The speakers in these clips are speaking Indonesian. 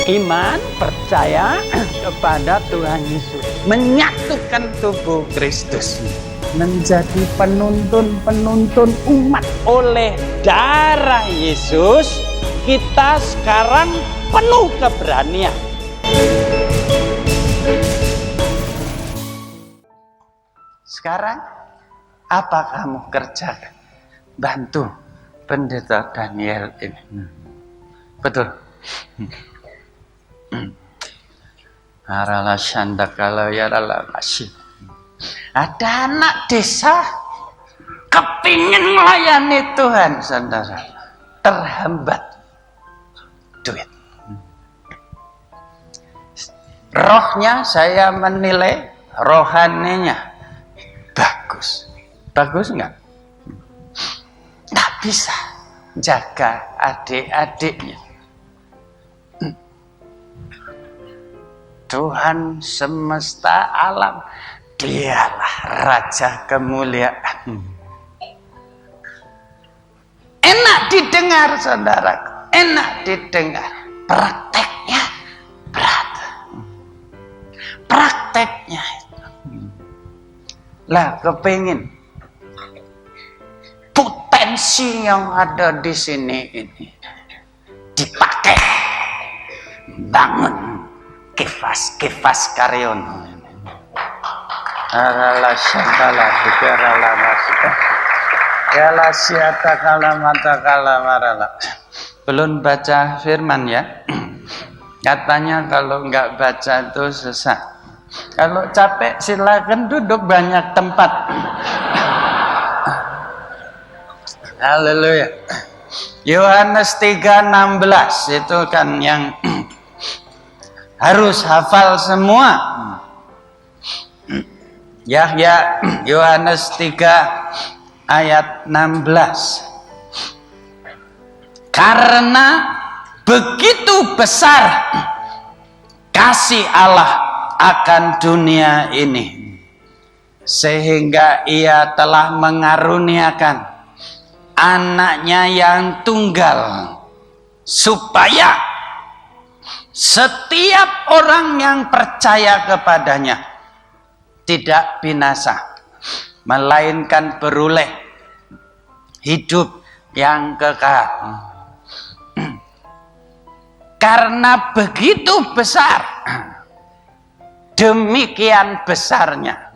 iman, percaya kepada Tuhan Yesus, menyatukan tubuh Kristus, menjadi penuntun umat. Oleh darah Yesus, kita sekarang penuh keberanian. Sekarang apa kamu kerjakan? Bantu Pendeta Daniel ini. Betul. Arala syandakala yarala masih. Ada anak desa kepingin melayani Tuhan, saudara, terhambat duit. Rohnya saya menilai rohaninya bagus enggak? Nggak bisa jaga adik-adiknya. Tuhan semesta alam, dialah Raja kemuliaan. Enak didengar, saudaraku, enak didengar. Prakteknya berat. Prakteknya itu. Lah, kepingin potensi yang ada di sini ini dipakai bangun kifas karyono. Arala syandala dikarala masika. Yala siata kalamata kalamarala. Belum baca firman ya. Katanya kalau enggak baca itu sesat. Kalau capek silakan duduk, banyak tempat. Haleluya. Yohanes 3:16 itu kan yang harus hafal semua. Yahya Yohanes 3 ayat 16. Karena begitu besar kasih Allah akan dunia ini, sehingga ia telah mengaruniakan anaknya yang tunggal, supaya setiap orang yang percaya kepadanya tidak binasa, melainkan beroleh hidup yang kekal. Karena begitu besar, demikian besarnya.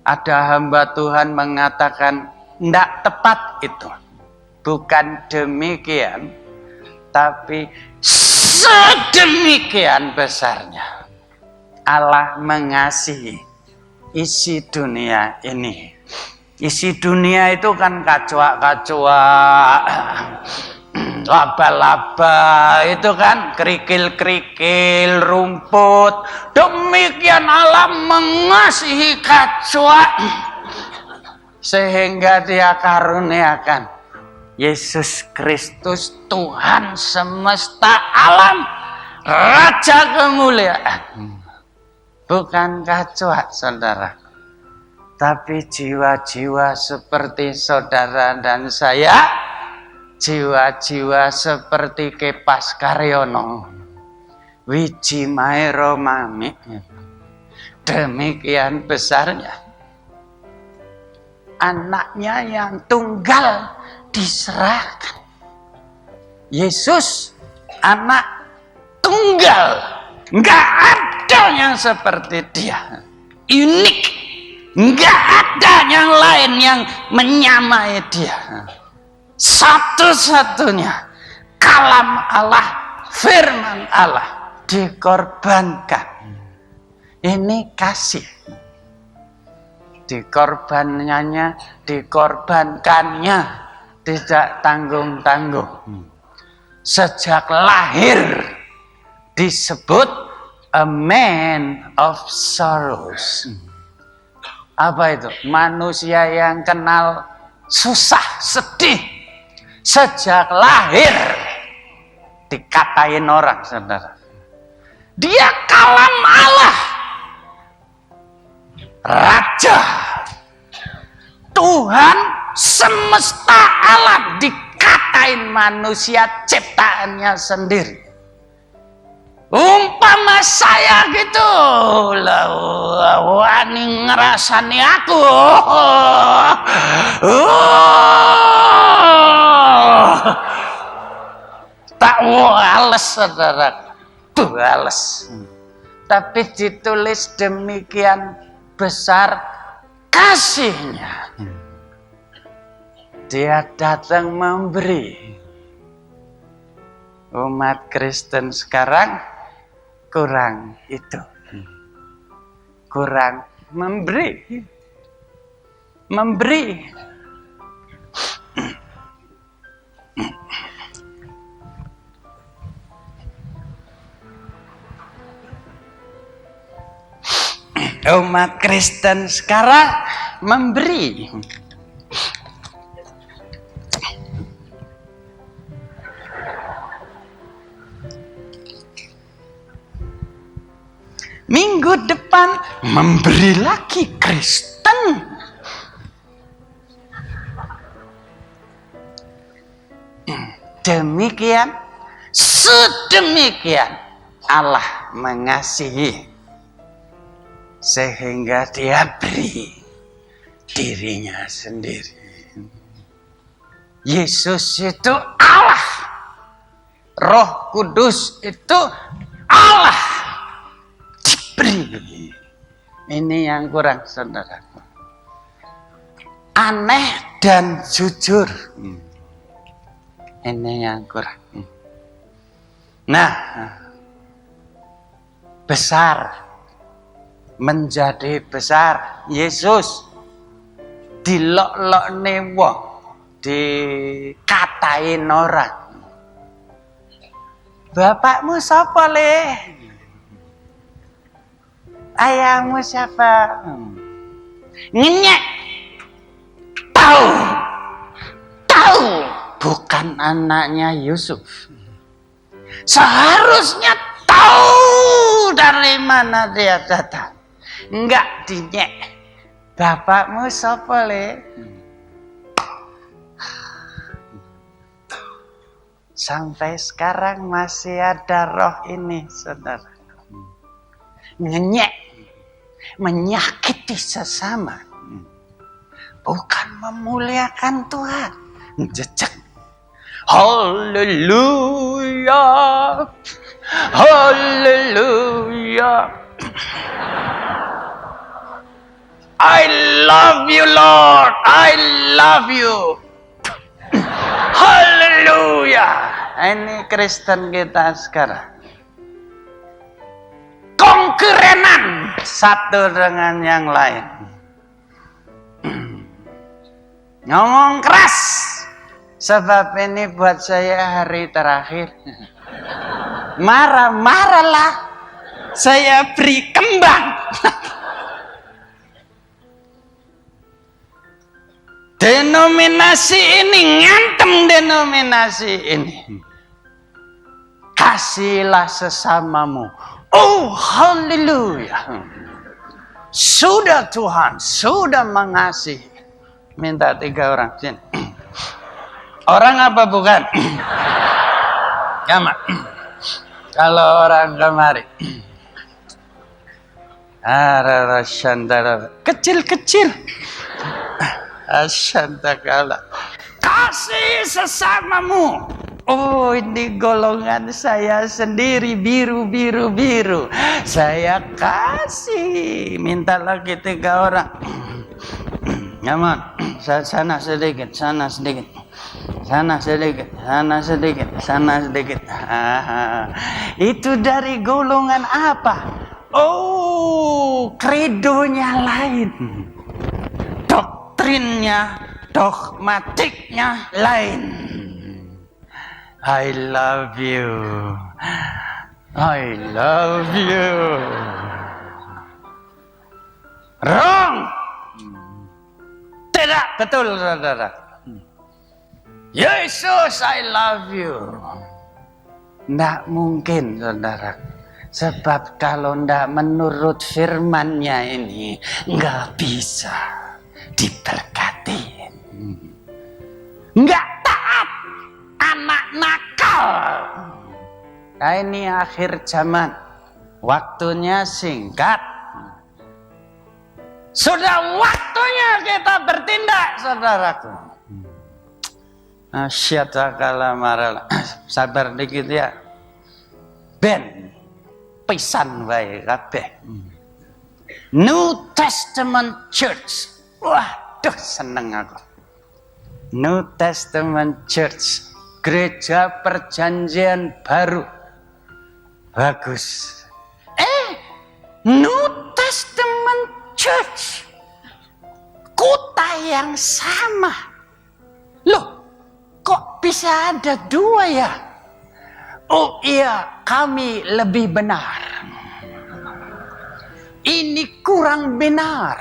Ada hamba Tuhan mengatakan tidak tepat itu. Bukan demikian, tapi sedemikian besarnya Allah mengasihi isi dunia ini. Isi dunia itu kan kacoa-kacoa, laba-laba, itu kan kerikil-kerikil, rumput. Demikian Allah mengasihi kacoa, sehingga dia karuniakan Yesus Kristus, Tuhan semesta alam, Raja kemuliaan. Bukan kacoa, saudara, tapi jiwa-jiwa seperti saudara dan saya, jiwa-jiwa seperti Kepas Karyono, Wiji Maero Mami. Demikian besarnya anaknya yang tunggal diserahkan. Yesus anak tunggal, nggak ada yang seperti dia, unik, nggak ada yang lain yang menyamai dia. Satu-satunya kalam Allah, firman Allah dikorbankan. Ini kasih. Dikorbankannya tidak tanggung-tanggung. Sejak lahir disebut a man of sorrows. Apa itu? Manusia yang kenal susah, sedih. Sejak lahir dikatain orang, saudara. Dia kalam Allah, Raja, Tuhan semesta alam, dikatain manusia ciptaannya sendiri. Umpama saya gitu, wani ngerasani aku. Tak wales, saudara, wales. Tapi ditulis demikian besar kasihnya. Dia datang memberi. Umat Kristen sekarang kurang itu. Kurang memberi. Memberi. Umat Kristen sekarang memberi. Minggu depan memberi lagi Kristen. Demikian, sedemikian Allah mengasihi sehingga dia beri dirinya sendiri. Yesus itu Allah. Roh Kudus itu Allah. Diberi. Ini yang kurang, saudaraku. Aneh dan jujur. Ini yang kurang. Nah, besar. Menjadi besar. Yesus dilok-lokne wong, dikatain orang. Bapakmu sapa le? Ayahmu siapa? Ngenyek. Tahu bukan anaknya Yusuf. Seharusnya tahu dari mana dia datang. Enggak dinyek. Bapakmu sapa le? Sampai sekarang masih ada roh ini, saudara. Ngenyek, menyakiti sesama. Bukan memuliakan Tuhan. Jejak. Haleluya. Haleluya. I love you, Lord. I love you. Haleluya. Ini Kristen kita sekarang. Konkurenan satu dengan yang lain. Ngomong keras. Sebab ini buat saya hari terakhir. Marah-marahlah. Saya beri kembang. Denominasi ini ngantem denominasi ini. Kasihlah sesamamu. Oh, haleluya. Sudah Tuhan, sudah mengasihi. Minta 3 orang sini. Orang apa bukan? Kamu. Kalau orang kemari. Kecil-kecil. Asyandakala. Kasih sesamamu. Oh, ini golongan saya sendiri biru. Saya kasih. Minta lagi 3 orang. Nyaman. Sana sedikit. Sana sedikit. Itu dari golongan apa? Oh, kredonya lain. Doktrinnya, dogmatiknya lain. I love you. I love you. Wrong. Tidak betul, saudara. Yesus, I love you. Tidak mungkin, saudara. Sebab kalau tidak menurut firman-Nya ini, nggak bisa diberkati. Nggak taat, anak nakal. Ini akhir zaman. Waktunya singkat. Sudah waktunya kita bertindak, saudaraku. Asyadakala marala. Sabar dikit ya. Ben pisan wae kabeh. New Testament Church. Waduh, seneng aku. New Testament Church. Gereja Perjanjian Baru. Bagus. New Testament Church. Kota yang sama. Loh, kok bisa ada dua ya? Oh iya, kami lebih benar. Ini kurang benar.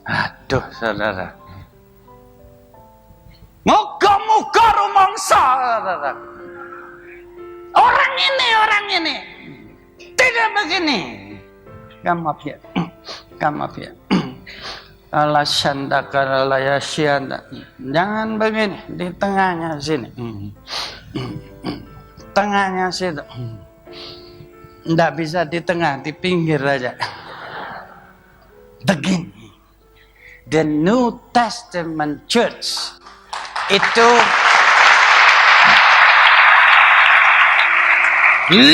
Aduh, saudara. Moga-moga rumangsa, saudara. Orang ini. Tidak begini. Kamu ya. Allah syandaka la syanda. Jangan begini, di tengahnya sini. Tengahnya situ. Tidak bisa di tengah, di pinggir aja. Begini. The New Testament Church itu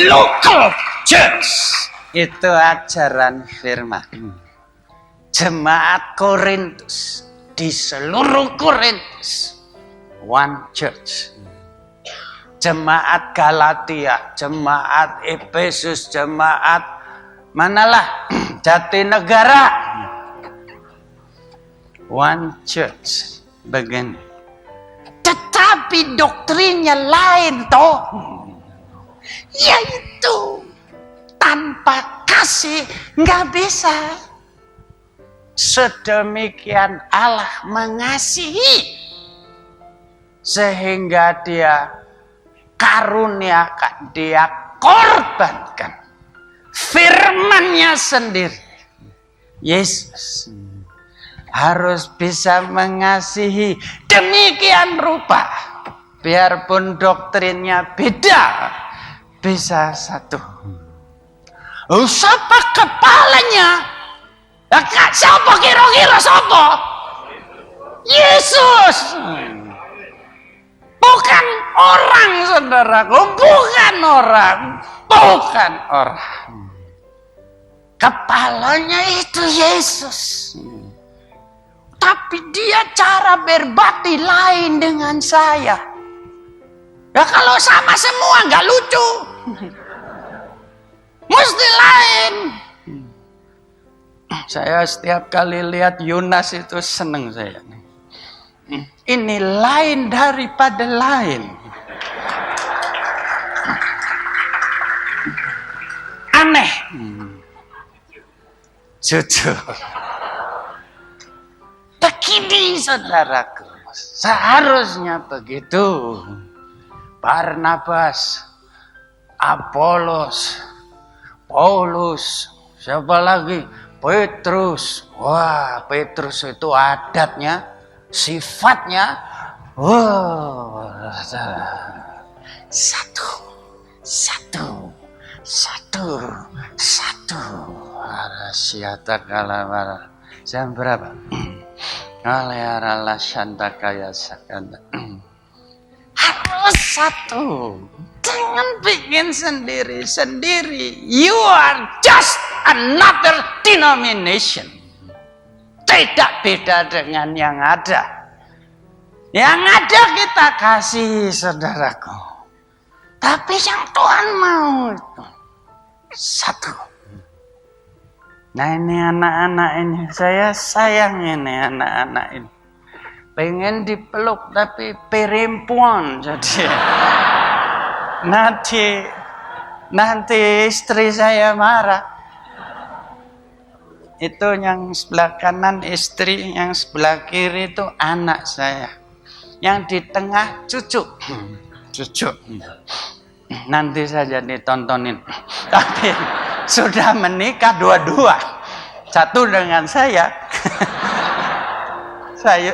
local church. Itu ajaran firman. Jemaat Korintus di seluruh Korintus. One church. Jemaat Galatia, jemaat Efesus, jemaat manalah Jatinegara. One church. Begini. Tetapi doktrinnya lain toh. Yaitu tanpa kasih nggak bisa. Sedemikian Allah mengasihi sehingga dia karuniakan, dia korbankan firman-Nya sendiri. Yesus harus bisa mengasihi demikian rupa. Biarpun doktrinnya beda, bisa satu. Siapa kepalanya? Siapa kira-kira siapa? Yesus. Bukan orang, saudaraku. Bukan orang. Kepalanya itu Yesus. Tapi dia cara berbakti lain dengan saya. Ya kalau sama semua nggak lucu. Mesti lain. Saya setiap kali lihat Yunas itu seneng saya. Ini lain daripada lain. Aneh. Jujur. Begini saudaraku. Seharusnya begitu. Barnabas, Apolos, Paulus, siapa lagi? Petrus. Wah, Petrus itu adatnya, sifatnya, satu. Siata kalamara. Jam berapa? Alearala shantakaya sakanda. Harus satu. Jangan bikin sendiri-sendiri. You are just another denomination. Tidak beda dengan yang ada. Yang ada kita kasih, saudaraku. Tapi yang Tuhan mau itu satu. Nah ini anak-anak ini, saya sayang ini anak-anak ini. Pengen dipeluk tapi perempuan jadi. Nanti istri saya marah. Itu yang sebelah kanan istri, yang sebelah kiri itu anak saya. Yang di tengah cucu. Nanti saja ditontonin. Tapi sudah menikah dua-dua. Satu dengan saya.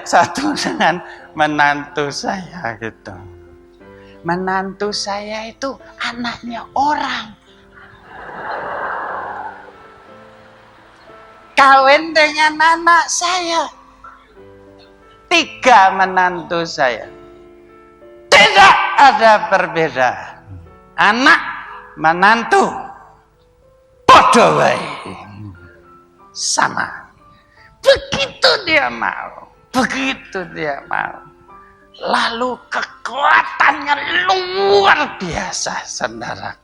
Satu dengan menantu saya gitu. menantu saya itu anaknya orang. Kawin dengan anak saya. 3 menantu saya. Tidak ada perbedaan. Anak, menantu, podo wae. Sama. Begitu dia mau. Begitu dia mau. Lalu kekuatannya luar biasa, saudara.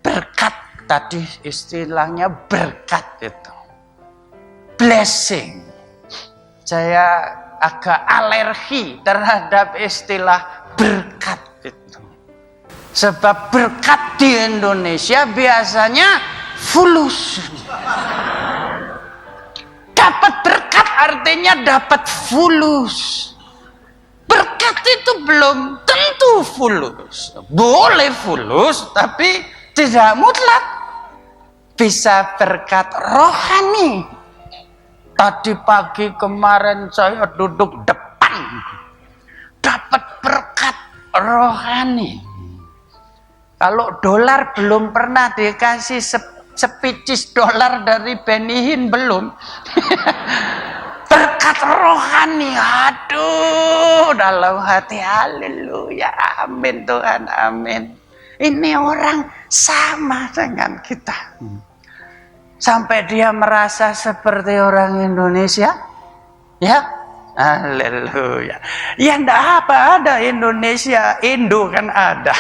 Berkat, tadi istilahnya berkat itu. Blessing. Saya agak alergi terhadap istilah berkat itu. Sebab berkat di Indonesia biasanya fulus. Dapat berkat artinya dapat fulus. Berkat itu belum tentu fulus. Boleh fulus, tapi tidak mutlak. Bisa berkat rohani. Tadi pagi kemarin saya duduk depan. Dapat berkat rohani. Kalau dolar belum pernah dikasih sepicis dolar dari Benihin belum. Berkat rohani, aduh, dalam hati, haleluya, amin Tuhan, amin. Ini orang sama dengan kita. Sampai dia merasa seperti orang Indonesia, ya, haleluya. Ya enggak apa, ada Indonesia, Indo kan ada.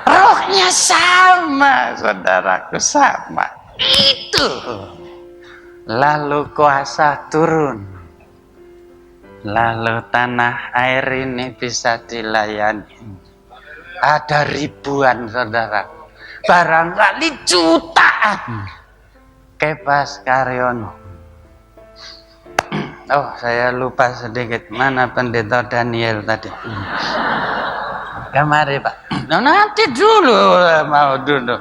Rohnya sama, saudaraku, sama. Itu. Lalu kuasa turun. Lalu tanah air ini bisa dilayani. Ada ribuan, saudara. Barangkali jutaan. Kepas Karyono. Oh, saya lupa sedikit. Mana Pendeta Daniel tadi? Kemari, Pak. Nanti dulu, mau duduk.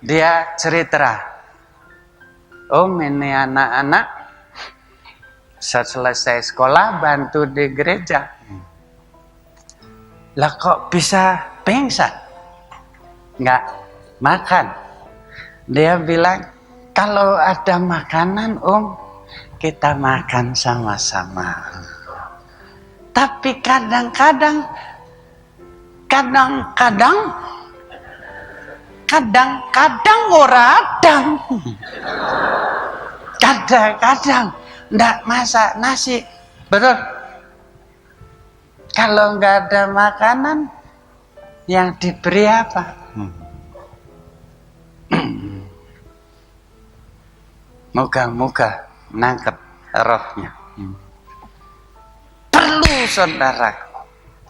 Dia cerita. Om, ini anak-anak selesai sekolah bantu di gereja. Lah kok bisa pingsan? Nggak makan. Dia bilang, kalau ada makanan Om, kita makan sama-sama. Tapi kadang-kadang ora adang. Kadang-kadang ndak masak nasi. Betul. Kalau nggak ada makanan, yang diberi apa? Moga-moga nangkep rohnya. Perlu, saudara.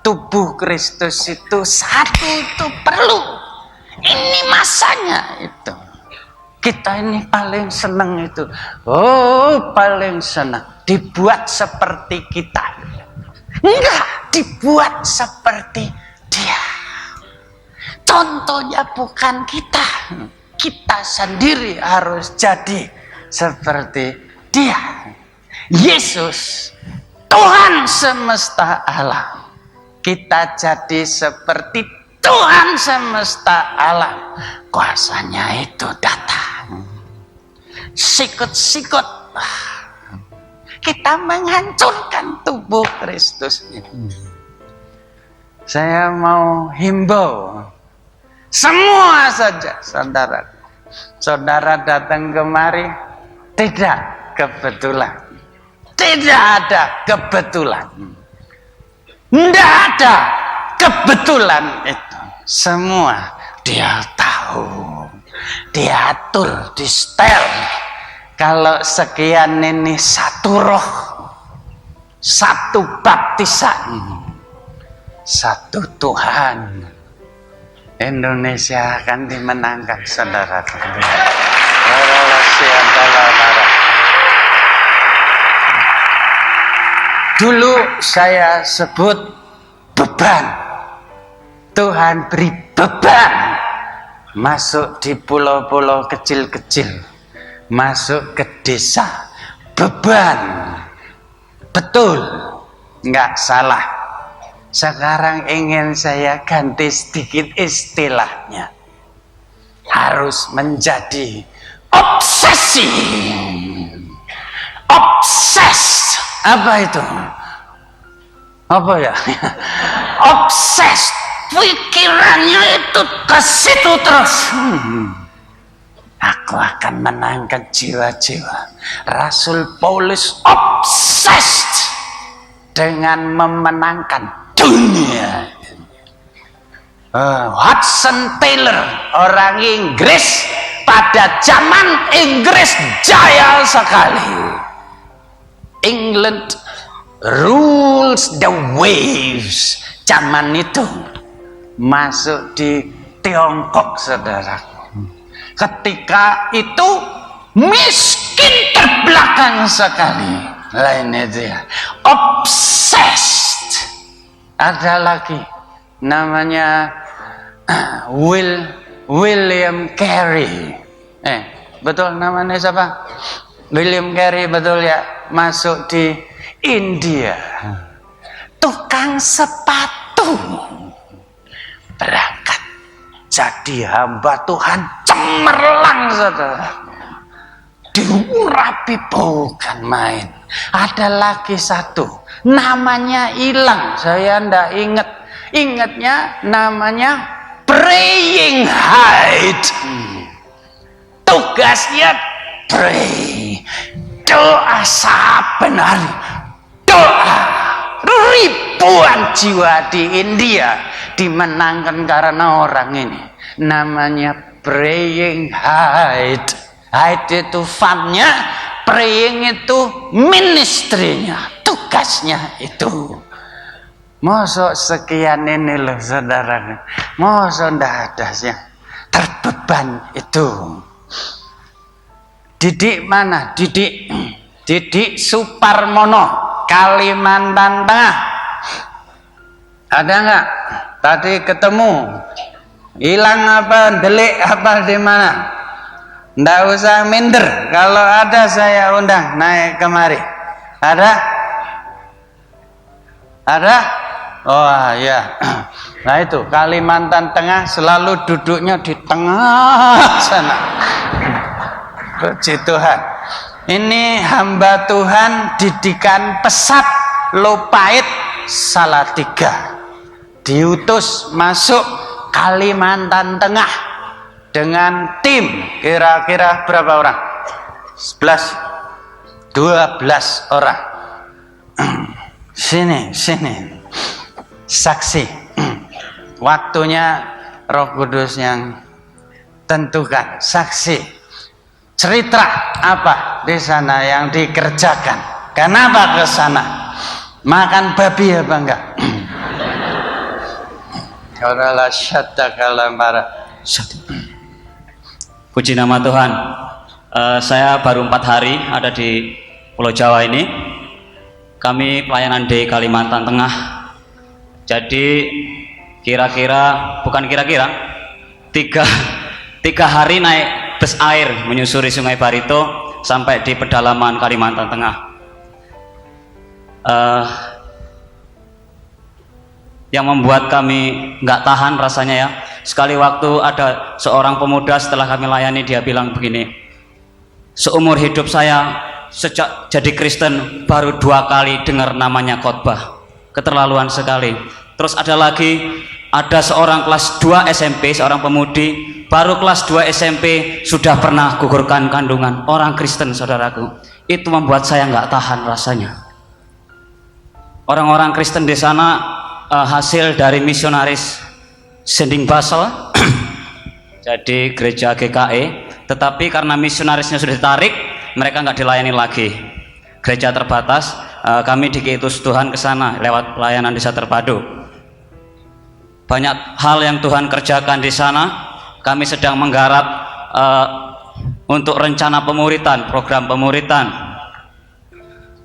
Tubuh Kristus itu satu, itu perlu. Ini masanya itu. Kita ini paling senang itu. Oh, paling senang. Dibuat seperti kita. Enggak, dibuat seperti dia. Contohnya bukan kita. Kita sendiri harus jadi seperti dia. Yesus, Tuhan semesta alam. Kita jadi seperti Tuhan semesta alam. Kuasanya itu datang. Sikut-sikut. Kita menghancurkan tubuh Kristus ini. Saya mau himbau. Semua saja, saudara. Saudara datang kemari. Tidak kebetulan. Tidak ada kebetulan. Tidak ada kebetulan itu. Semua dia tahu. Diatur, di setel. Kalau sekian ini satu roh. Satu baptisan. Satu Tuhan. Indonesia akan dimenangkan, saudara. Dulu saya sebut beban. Tuhan beri beban. Masuk di pulau-pulau kecil-kecil. Masuk ke desa. Beban. Betul. Enggak salah. Sekarang ingin saya ganti sedikit istilahnya. Harus menjadi obsesi. Obses. Apa itu? Apa ya? Obses. Pikirannya itu ke situ terus. Aku akan menangkan jiwa-jiwa. Rasul Paulus obsessed dengan memenangkan dunia. Hudson Taylor, orang Inggris pada zaman Inggris jaya sekali. England rules the waves. Zaman itu masuk di Tiongkok, saudaraku. Ketika itu miskin terbelakang sekali. Lainnya dia obsessed. Ada lagi namanya William Carey. Betul namanya siapa? William Carey, betul ya. Masuk di India. Tukang sepatu. Berangkat jadi hamba Tuhan cemerlang, saudara. Diurapi bukan main. Ada lagi satu, namanya hilang, saya ndak ingat. Ingatnya namanya praying hide. Tugasnya pray, doa saben hari, doa. Ribuan jiwa di India dimenangkan karena orang ini. Namanya praying hide. Hide itu funnya, praying itu ministrinya, tugasnya itu. Mosok sekian ini loh, saudara. Mosok ndak ada yang terbeban itu. Didik mana? Didik Suparmono, Kalimantan Tengah. Ada nggak? Tadi ketemu. Hilang apa? Delik apa di mana? Nggak usah minder. Kalau ada saya undang naik kemari. Ada? Ada? Oh ya. Nah itu Kalimantan Tengah selalu duduknya di tengah sana. Puji Tuhan. Ini hamba Tuhan didikan Pesat Lopait Salatiga. Diutus masuk Kalimantan Tengah dengan tim kira-kira berapa orang? 11 12 orang. Sini saksi. Waktunya Roh Kudus yang tentukan. Saksi, cerita apa di sana yang dikerjakan? Kenapa ke sana? Makan babi apa enggak? Karena syadda kalamara. Puji nama Tuhan. Saya baru 4 hari ada di Pulau Jawa ini. Kami pelayanan di Kalimantan Tengah. Jadi tiga hari naik bus air menyusuri Sungai Barito sampai di pedalaman Kalimantan Tengah. Yang membuat kami nggak tahan rasanya ya, sekali waktu ada seorang pemuda setelah kami layani, dia bilang begini, seumur hidup saya sejak jadi Kristen baru 2 kali dengar namanya khotbah, keterlaluan sekali. Terus ada seorang kelas 2 SMP, seorang pemudi baru kelas 2 SMP sudah pernah gugurkan kandungan, orang Kristen, saudaraku. Itu membuat saya nggak tahan rasanya. Orang-orang Kristen di sana hasil dari misionaris Sending Basel jadi gereja GKE, tetapi karena misionarisnya sudah ditarik, mereka nggak dilayani lagi. Gereja terbatas, kami diutus Tuhan ke sana lewat pelayanan desa terpadu. Banyak hal yang Tuhan kerjakan di sana. Kami sedang menggarap untuk rencana pemuritan, program pemuritan.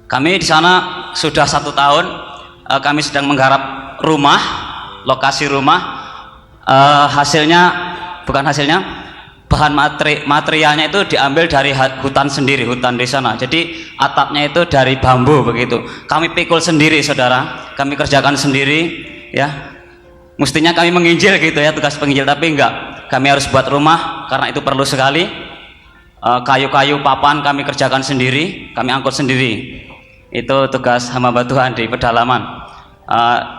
Kami di sana sudah 1 tahun. Kami sedang menggarap rumah, lokasi rumah. Bahan materialnya itu diambil dari hutan sendiri, hutan di sana. Jadi atapnya itu dari bambu begitu. Kami pikul sendiri, saudara. Kami kerjakan sendiri. ya. Mestinya kami menginjil gitu ya, tugas penginjil, tapi enggak. Kami harus buat rumah karena itu perlu sekali. Kayu-kayu papan kami kerjakan sendiri, kami angkut sendiri. Itu tugas hamba Tuhan di pedalaman.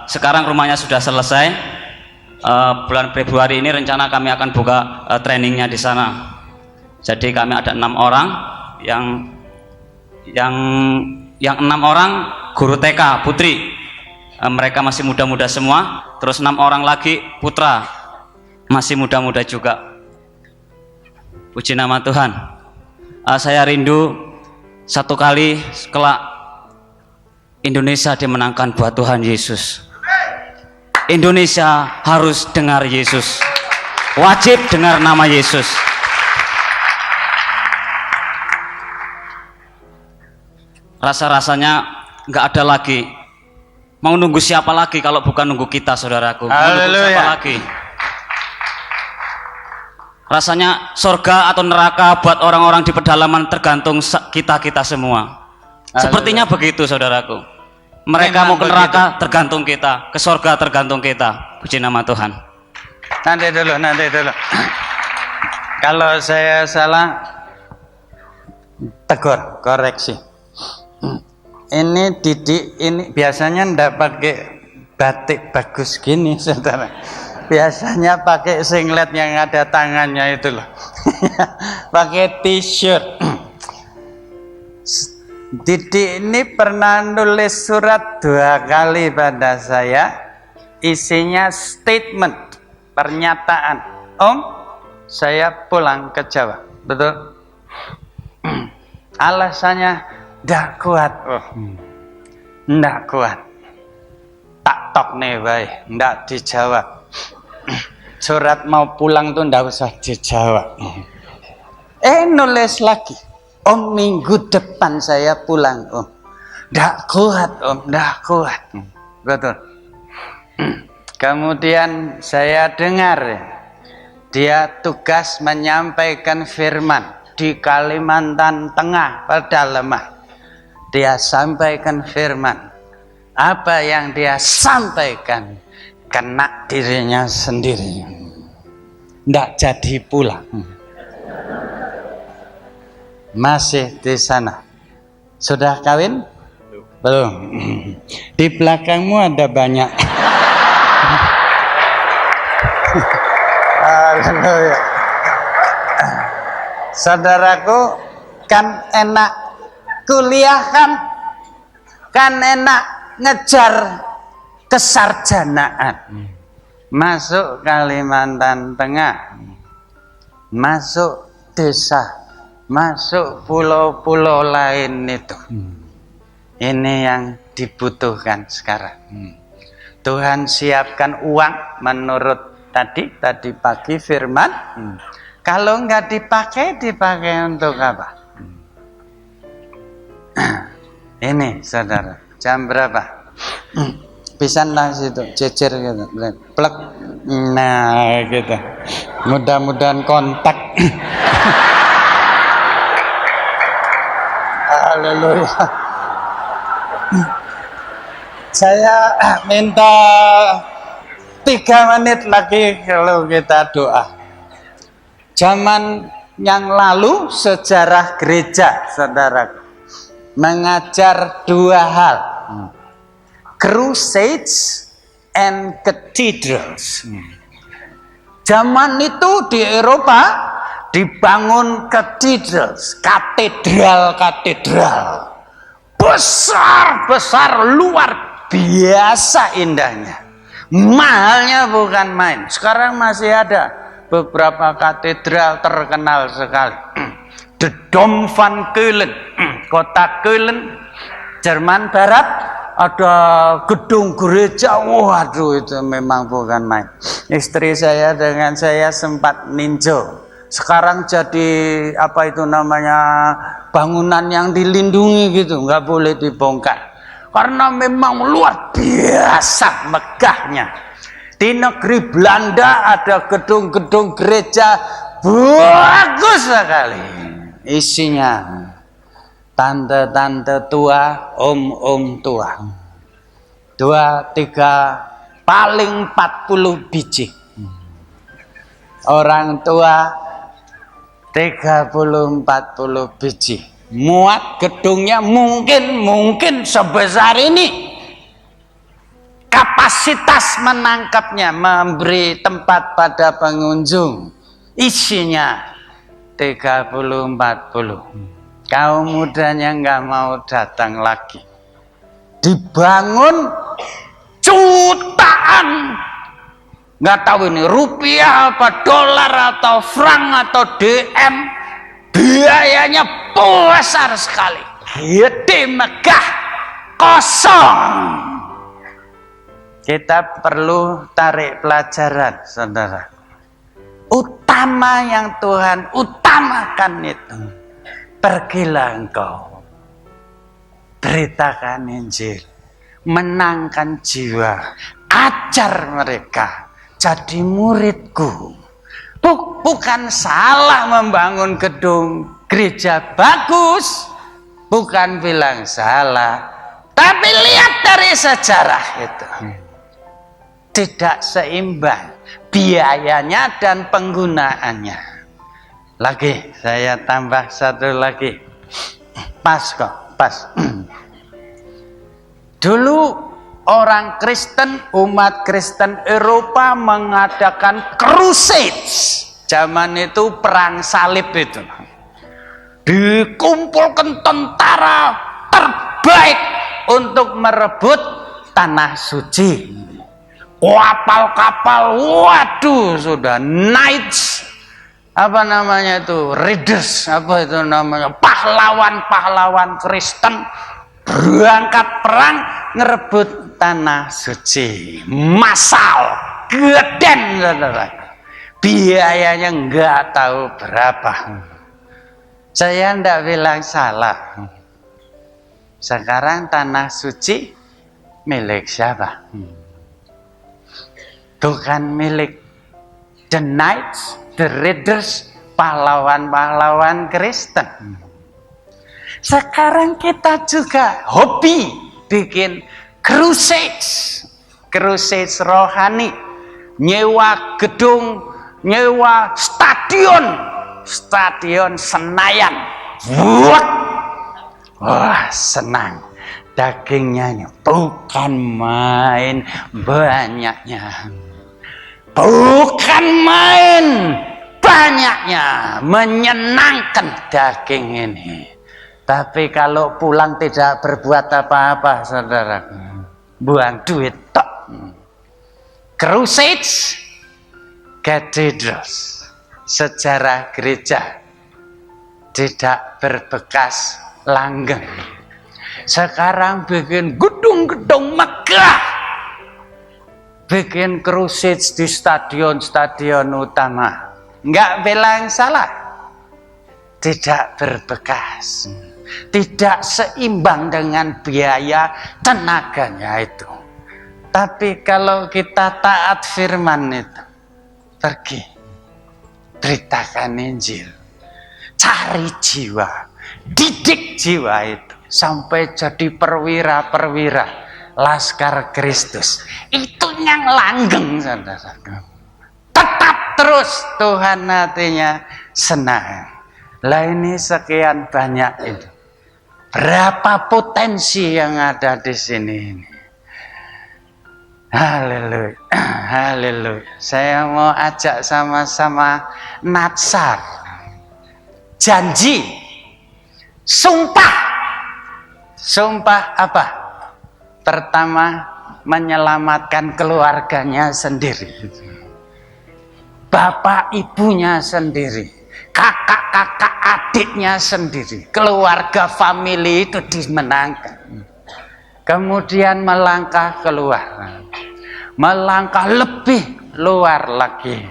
Sekarang rumahnya sudah selesai. Bulan Februari ini rencana kami akan buka trainingnya di sana. Jadi kami ada 6 orang yang 6 orang guru TK putri. Mereka masih muda-muda semua. Terus 6 orang lagi putra, masih muda-muda juga. Puji nama Tuhan. Saya rindu satu kali kelak Indonesia dimenangkan buat Tuhan Yesus. Indonesia harus dengar Yesus, wajib dengar nama Yesus. Rasa-rasanya nggak ada lagi. Mau nunggu siapa lagi kalau bukan nunggu kita, saudaraku? Mau nunggu siapa lagi? Rasanya surga atau neraka buat orang-orang di pedalaman tergantung kita semua. Sepertinya begitu, saudaraku. Mereka mau ke neraka tergantung kita, ke surga tergantung kita. Puji nama Tuhan. Nanti dulu. Kalau saya salah, tegur, koreksi. Ini Didi, ini biasanya ndak pakai batik bagus gini, saudara. Biasanya pakai singlet yang ada tangannya itu loh. Pakai t-shirt. Didi ini pernah nulis surat 2 kali pada saya. Isinya statement, pernyataan. Om, saya pulang ke Jawa. Betul? Alasannya ndak kuat. Ndak kuat. Tak tok nih baik, ndak dijawab. Surat mau pulang tuh ndak usah dijawab. Nulis lagi. Om, minggu depan saya pulang, Om. Ndak kuat, Om, ndak kuat. Betul. Kemudian saya dengar dia tugas menyampaikan firman di Kalimantan Tengah pedalaman. Dia sampaikan firman. Apa yang dia sampaikan kena dirinya sendiri. Ndak jadi pulang. Masih di sana. Sudah kawin? Belum. Di belakangmu ada banyak. Haleluya. Saudaraku, kan enak kuliah, kan enak ngejar kesarjanaan. Masuk Kalimantan Tengah, masuk desa, masuk pulau-pulau lain itu. Ini yang dibutuhkan sekarang. Tuhan siapkan uang menurut tadi pagi firman. Kalau nggak dipakai untuk apa? Ini saudara, jam berapa? Pisan lah situ, cecer gitu, plek. Nah gitu. Mudah-mudahan kontak. Haleluya. Saya minta 3 menit lagi kalau kita doa. Zaman yang lalu sejarah gereja, saudara, mengajar 2 hal. Crusades and cathedrals. Zaman itu di Eropa dibangun cathedrals, katedral besar, luar biasa indahnya. Mahalnya bukan main. Sekarang masih ada beberapa katedral terkenal sekali. The Dom van Keulen, kota Keulen, Jerman Barat, ada gedung gereja. Waduh, itu memang bukan main. Istri saya dengan saya sempat ninjau. Sekarang jadi apa itu namanya, bangunan yang dilindungi gitu, nggak boleh dibongkar. Karena memang luar biasa megahnya. Di negeri Belanda ada gedung-gedung gereja bagus sekali. Isinya tante-tante tua, om-om tua. 2, 3 paling 40 biji. Orang tua 30-40 biji. Muat gedungnya mungkin sebesar ini. Kapasitas menangkapnya, memberi tempat pada pengunjung, isinya 30-40. Kaum mudanya nggak mau datang lagi. Dibangun jutaan, nggak tahu ini rupiah apa dolar atau frank atau DM, biayanya besar sekali, gede, megah, kosong. Kita perlu tarik pelajaran, saudara. Utama yang Tuhan utamakan itu, pergilah engkau, beritakan Injil, menangkan jiwa, ajar mereka jadi muridku. Bukan salah membangun gedung gereja bagus, bukan bilang salah, tapi lihat dari sejarah itu tidak seimbang biayanya dan penggunaannya. Lagi saya tambah satu lagi, pas kok, pas. Dulu orang Kristen, umat Kristen Eropa mengadakan crusades. Zaman itu perang salib itu. Dikumpulkan tentara terbaik untuk merebut tanah suci. Kapal-kapal, waduh, sudah knights, apa namanya itu, raiders, apa itu namanya, pahlawan-pahlawan Kristen berangkat perang ngerebut tanah suci, massal, geden, saudara. Biayanya nggak tahu berapa. Saya ndak bilang salah. Sekarang tanah suci milik siapa? Bukan milik the knights, the raiders, pahlawan-pahlawan Kristen. Sekarang kita juga hobi bikin crusades, crusades rohani, nyewa gedung, nyewa stadion Senayan. Wah, senang. Dagingnya bukan main banyaknya. Bukan main banyaknya, menyenangkan daging ini. Tapi kalau pulang tidak berbuat apa-apa, saudara, buang duit tok. Crusades, cathedrals, sejarah gereja tidak berbekas langgeng. Sekarang bikin gedung-gedung megah, bikin crusades di stadion-stadion utama. Nggak bilang salah, tidak berbekas, tidak seimbang dengan biaya tenaganya itu. Tapi kalau kita taat firman itu, pergi, beritakan Injil, cari jiwa, didik jiwa itu sampai jadi perwira-perwira Laskar Kristus. Itu yang langgeng, saudara. Tetap terus Tuhan hatinya senang. Lah ini sekian banyak itu. Berapa potensi yang ada di sini ini. Haleluya, haleluya. Saya mau ajak sama-sama natsar, janji, sumpah. Sumpah apa? Pertama, menyelamatkan keluarganya sendiri, bapak ibunya sendiri, kakak-kakak adiknya sendiri, keluarga famili itu dimenangkan. Kemudian melangkah keluar, melangkah lebih luar lagi,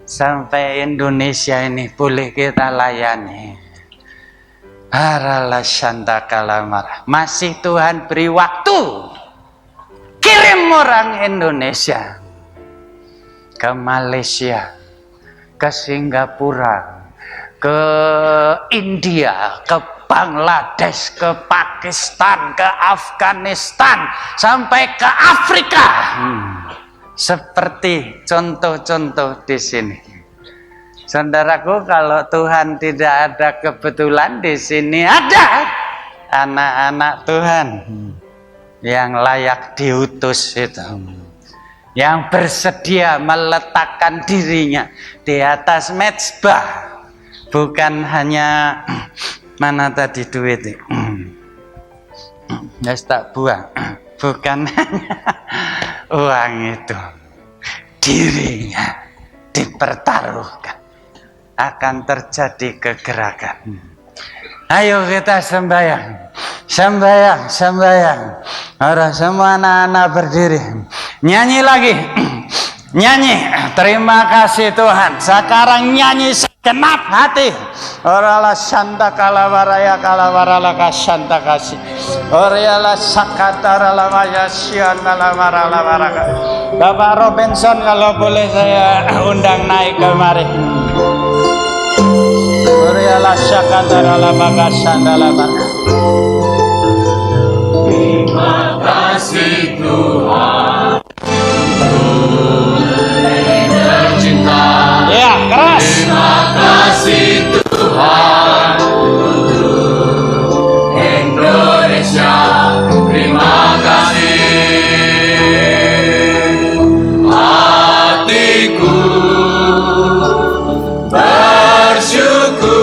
sampai Indonesia ini boleh kita layani. Haralah syanta kalamar. Masih Tuhan beri waktu, kirim orang Indonesia ke Malaysia, ke Singapura, ke India, ke Bangladesh, ke Pakistan, ke Afghanistan, sampai ke Afrika. seperti contoh-contoh di sini. Saudaraku, kalau Tuhan tidak ada kebetulan, di sini ada anak-anak Tuhan yang layak diutus itu, yang bersedia meletakkan dirinya di atas mezbah, bukan hanya mana tadi duit itu, ya tak buang, bukan hanya uang itu, dirinya dipertaruhkan, akan terjadi kegerakan. Ayo kita sembahyang, sembahyang, sembahyang. Orang semua anak-anak berdiri, nyanyi lagi, nyanyi. Terima kasih Tuhan. Sekarang nyanyi segenap hati. Oralah santa kalawaraya kalawarala kasanta kasih. Oralah sakatara lamaya siana lamarala waraka. Bapak Robinson, kalau boleh saya undang naik kemari. Oriala syakatara lamaka sandalama. Terima kasih Tuhan tercinta. Ya, keras. Terima kasih Tuhan untuk Indonesia. Terima kasih. Hatiku bersyukur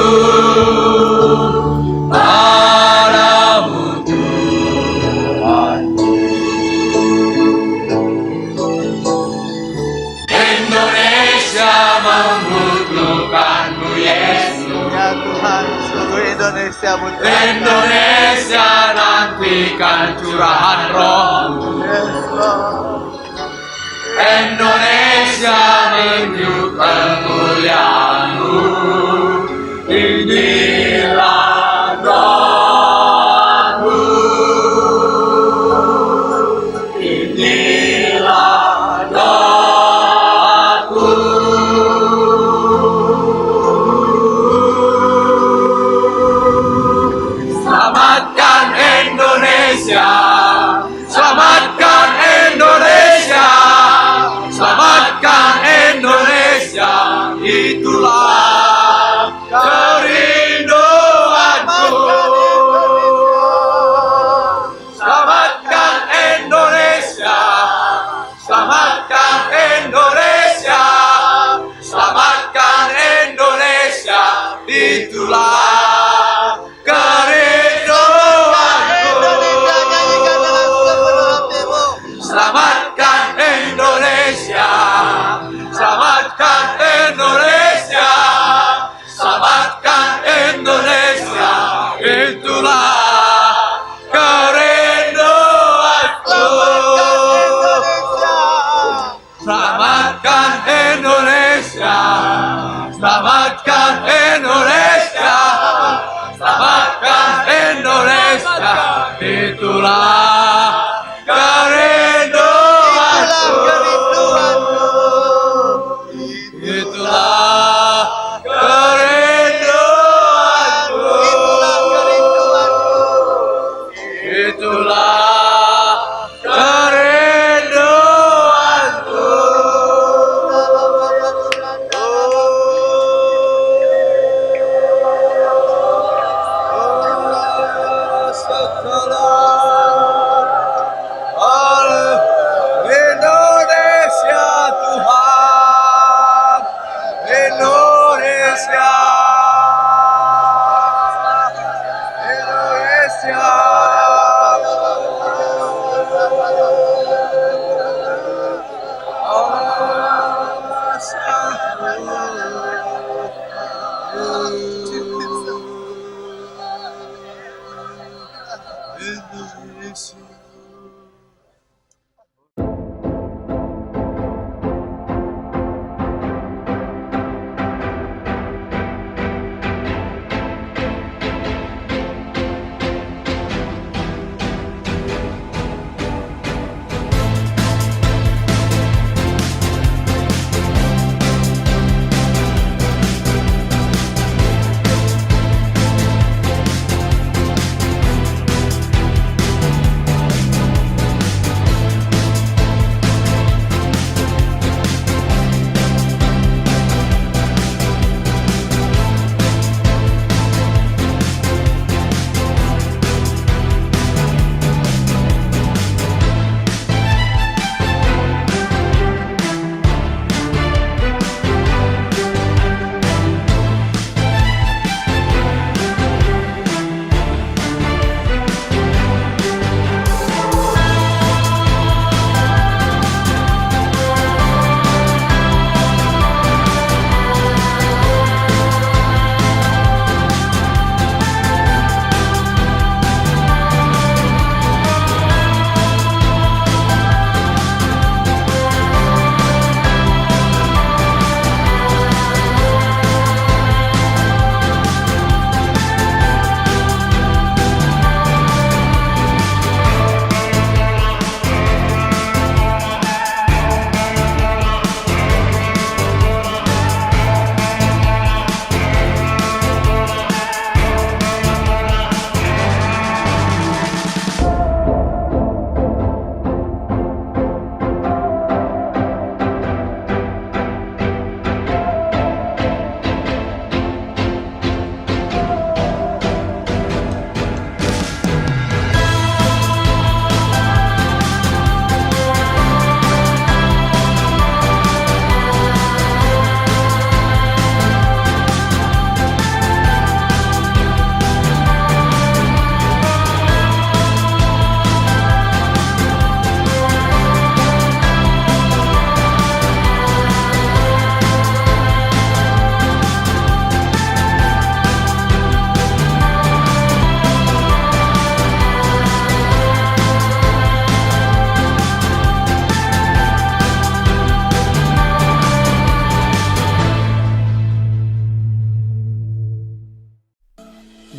padamu Tuhan. Indonesia membutuhkanmu Yesus. Ya Tuhan, seluruh Indonesia butuh. Indonesia nantikan curahan Roh-Mu. Yes, Lord. Indonesia menunjuk kemuliaan-Mu. Inilah doaku. Inilah doaku. Selamatkan Indonesia. Selamatkan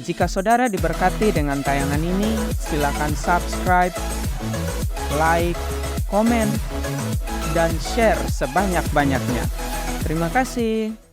Jika saudara diberkati dengan tayangan ini, silakan subscribe, like, komen, dan share sebanyak-banyaknya. Terima kasih.